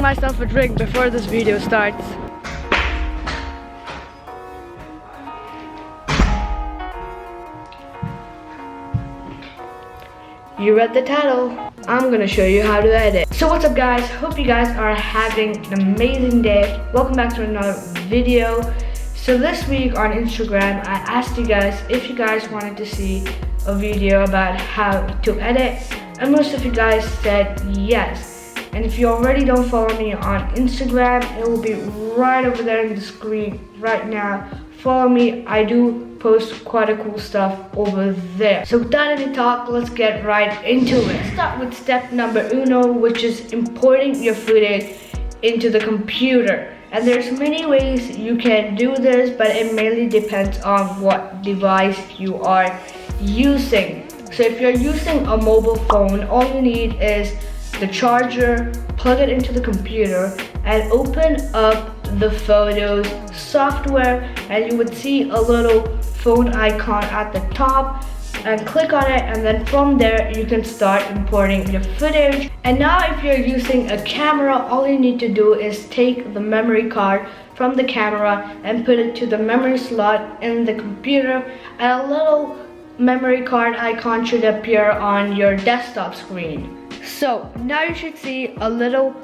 myself a drink before this video starts. You read the title. I'm gonna show you how to edit. So what's up guys? Hope you guys are having an amazing day. Welcome back to another video. So this week on Instagram, I asked you guys if you guys wanted to see a video about how to edit, and most of you guys said yes. And if you already don't follow me on Instagram, it will be right over there in the screen right now. Follow me. I do post quite a cool stuff over there. So without any talk, let's get right into it. Let's start with step number uno, which is importing your footage into the computer. And there's many ways you can do this, but it mainly depends on what device you are using. So if you're using a mobile phone, all you need is the charger, plug it into the computer, and open up the Photos software, and you would see a little phone icon at the top, and click on it, and then from there you can start importing your footage. And now if you're using a camera, all you need to do is take the memory card from the camera and put it to the memory slot in the computer, and a little memory card icon should appear on your desktop screen. So now you should see a little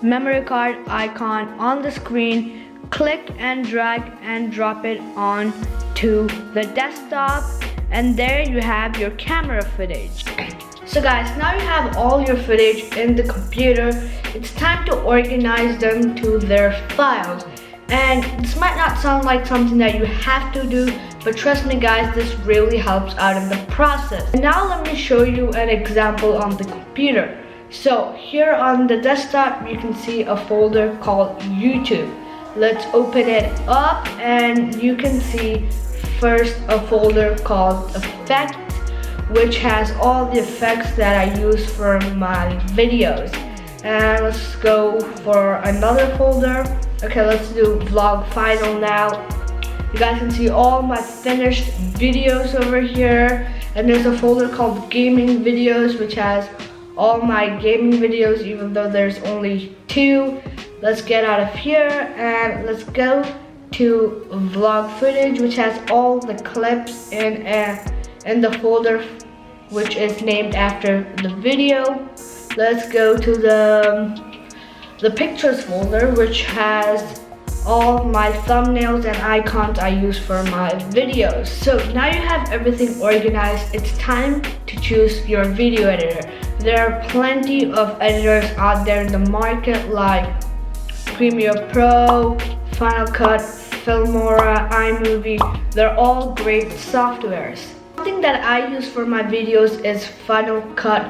memory card icon on the screen. Click and drag and drop it on to the desktop, and there you have your camera footage. So guys, now you have all your footage in the computer. It's time to organize them to their files. And this might not sound like something that you have to do, but trust me guys, this really helps out in the process. And now let me show you an example on the computer. So here on the desktop, you can see a folder called YouTube. Let's open it up, and you can see first a folder called Effects, which has all the effects that I use for my videos. And let's go for another folder. Okay, let's do Vlog Final now. You guys can see all my finished videos over here. And there's a folder called Gaming Videos, which has all my gaming videos, even though there's only 2. Let's get out of here and let's go to Vlog Footage, which has all the clips in the folder which is named after the video. Let's go to the Pictures folder, which has all my thumbnails and icons I use for my videos. So now you have everything organized. It's time to choose your video editor. There are plenty of editors out there in the market, like Premiere Pro, Final Cut, Filmora, iMovie. They're all great softwares. Something that I use for my videos is Final Cut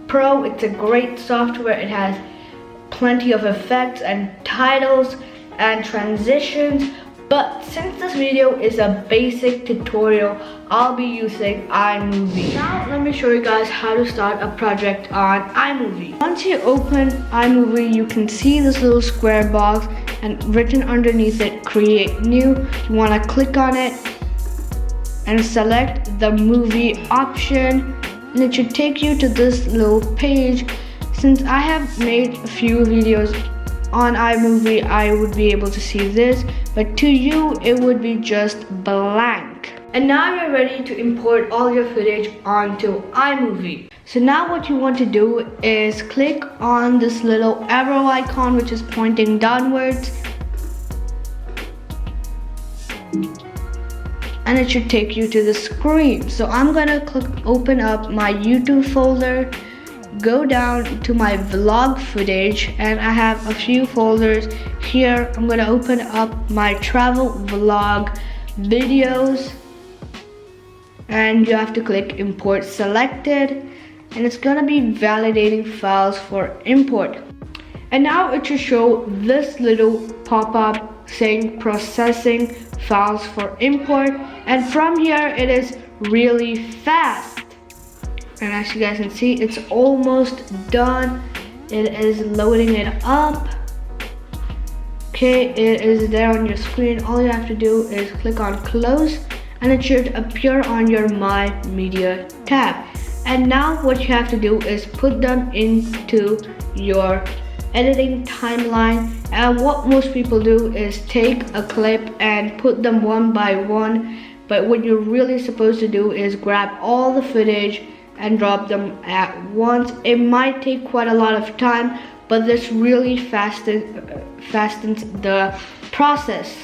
Pro. It's a great software. It has plenty of effects and titles and transitions, but since this video is a basic tutorial, I'll be using iMovie. Now let me show you guys how to start a project on iMovie. Once you open iMovie, you can see this little square box, and written underneath it, Create New. You want to click on it and select the movie option, and it should take you to this little page. Since I have made a few videos on iMovie, I would be able to see this, but to you it would be just blank. And now you're ready to import all your footage onto iMovie. So now what you want to do is click on this little arrow icon which is pointing downwards, and it should take you to the screen. So I'm gonna open up my YouTube folder, go down to my vlog footage, and I have a few folders here. I'm gonna open up my travel vlog videos, and you have to click import selected, and it's gonna be validating files for import. And now it should show this little pop-up saying processing files for import, and from here it is really fast. And as you guys can see, it's almost done. It is loading it up. Okay, it is there on your screen. All you have to do is click on close, and it should appear on your My Media tab. And now what you have to do is put them into your editing timeline, and what most people do is take a clip and put them one by one, but what you're really supposed to do is grab all the footage and drop them at once. It might take quite a lot of time, but this really fastens the process.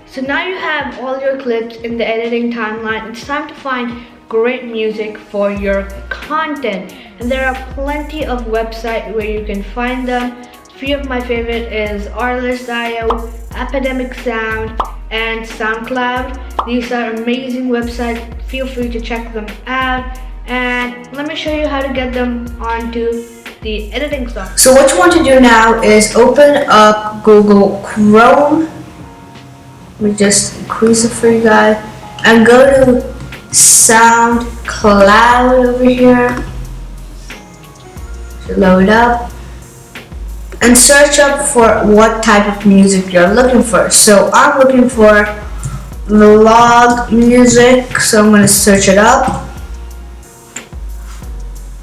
So now you have all your clips in the editing timeline. It's time to find great music for your content, and there are plenty of websites where you can find them. A few of my favorite is Artlist.io, Epidemic Sound, and SoundCloud. These are amazing websites. Feel free to check them out, and let me show you how to get them onto the editing software. So what you want to do now is open up Google Chrome. Let me just increase it for you guys, and go to SoundCloud over here. Should load up, and search up for what type of music you're looking for. So I'm looking for vlog music, so I'm going to search it up.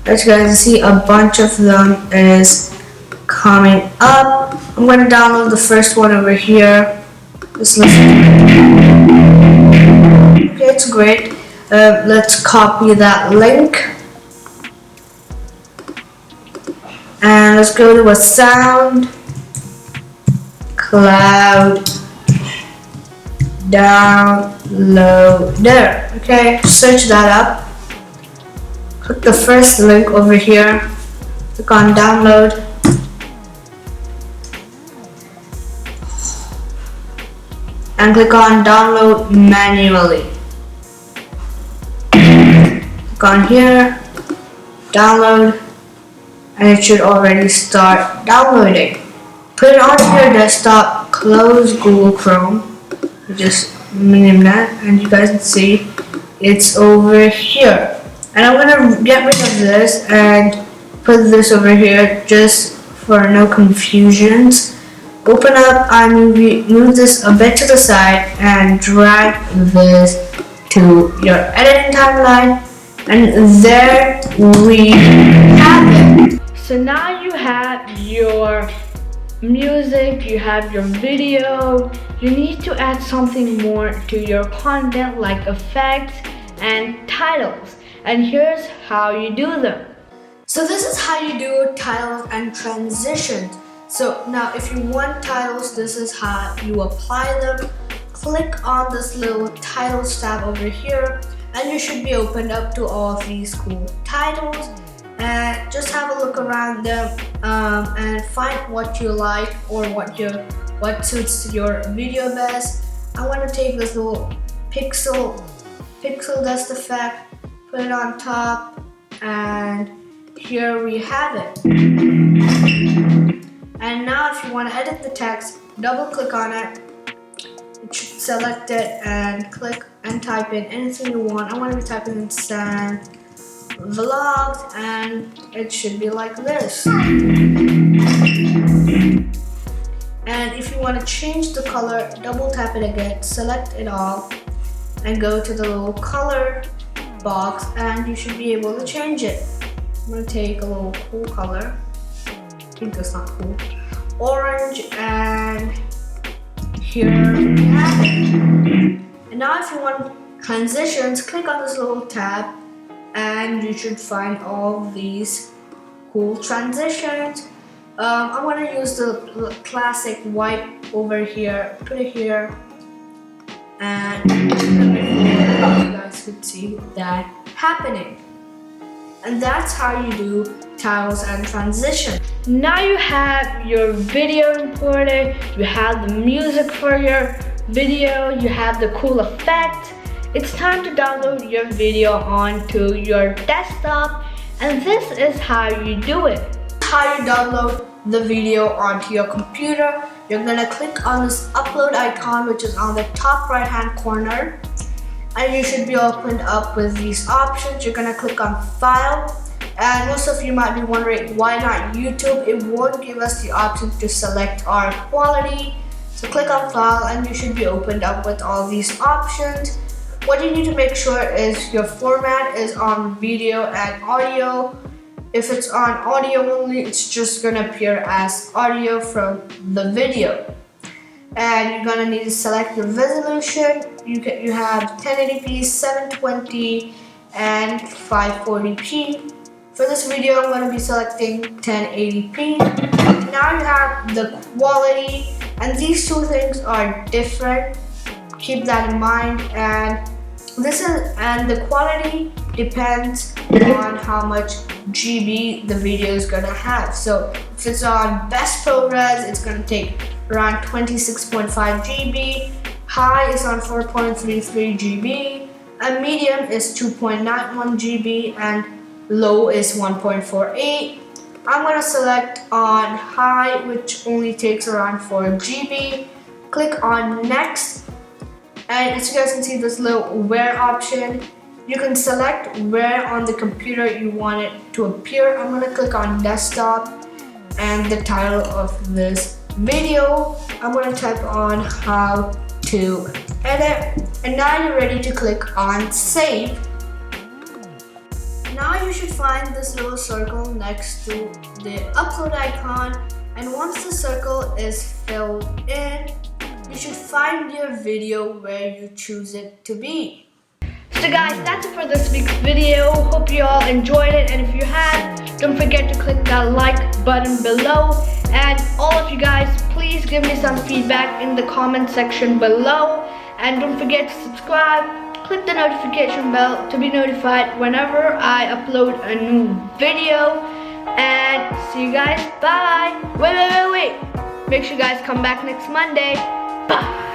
As you guys see, a bunch of them is coming up. I'm going to download the first one over here. Just listen. Okay, it's great. Let's copy that link. And let's go to a SoundCloud downloader. Okay, search that up. Click the first link over here. Click on download. And click on download manually. Click on here, download, and it should already start downloading. Put it onto your desktop, close Google Chrome, just name that, and you guys can see it's over here. And I'm gonna get rid of this and put this over here just for no confusions. Open up iMovie, move this a bit to the side, and drag this to your editing timeline, and there we have it. So now you have your music, you have your video. You need to add something more to your content, like effects and titles, and here's how you do them. So this is how you do titles and transitions. So now if you want titles, this is how you apply them. Click on this little titles tab over here, and you should be opened up to all of these cool titles, and just have a look around them and find what you like or what suits your video best. I want to take this little pixel dust effect, put it on top, and here we have it. And now if you want to edit the text, double click on it. You should select it and click and type in anything you want. I want to be typing in SanVlogs, and it should be like this. And if you want to change the color, double tap it again, select it all, and go to the little color box, and you should be able to change it. I'm going to take a little cool color. I think that's not cool. Orange, and here we have it. And now if you want transitions, click on this little tab, and you should find all these cool transitions. I'm going to use the classic white over here, put it here, and you guys could see that happening. And that's how you do titles and transitions. Now you have your video imported, you have the music for your video, you have the cool effects. It's time to download your video onto your desktop, and this is how you do it. How you download the video onto your computer. You're gonna click on this upload icon, which is on the top right hand corner, and you should be opened up with these options. You're gonna click on file, and most of you might be wondering why not YouTube. It won't give us the option to select our quality. So click on file, and you should be opened up with all these options. What you need to make sure is your format is on video and audio, If it's on audio only, it's just gonna appear as audio from the video. And you're gonna need to select your resolution. You have 1080p, 720, and 540p. For this video, I'm gonna be selecting 1080p. Now you have the quality, and these two things are different. Keep that in mind. And the quality depends on how much GB the video is gonna have. So if it's on best ProRes, it's gonna take around 26.5 GB. High is on 4.33 GB. And medium is 2.91 GB. And low is 1.48. I'm gonna select on high, which only takes around 4 GB. Click on next. And as you guys can see, this little where option, you can select where on the computer you want it to appear. I'm gonna click on desktop, and the title of this video, I'm gonna type on how to edit. And now you're ready to click on save. Now you should find this little circle next to the upload icon. And once the circle is filled in, you should find your video where you choose it to be. So guys, that's it for this week's video. Hope you all enjoyed it, and if you have, don't forget to click that like button below. And all of you guys, please give me some feedback in the comment section below. And don't forget to subscribe, click the notification bell to be notified whenever I upload a new video. And see you guys, bye. Wait. Make sure you guys come back next Monday. Bye.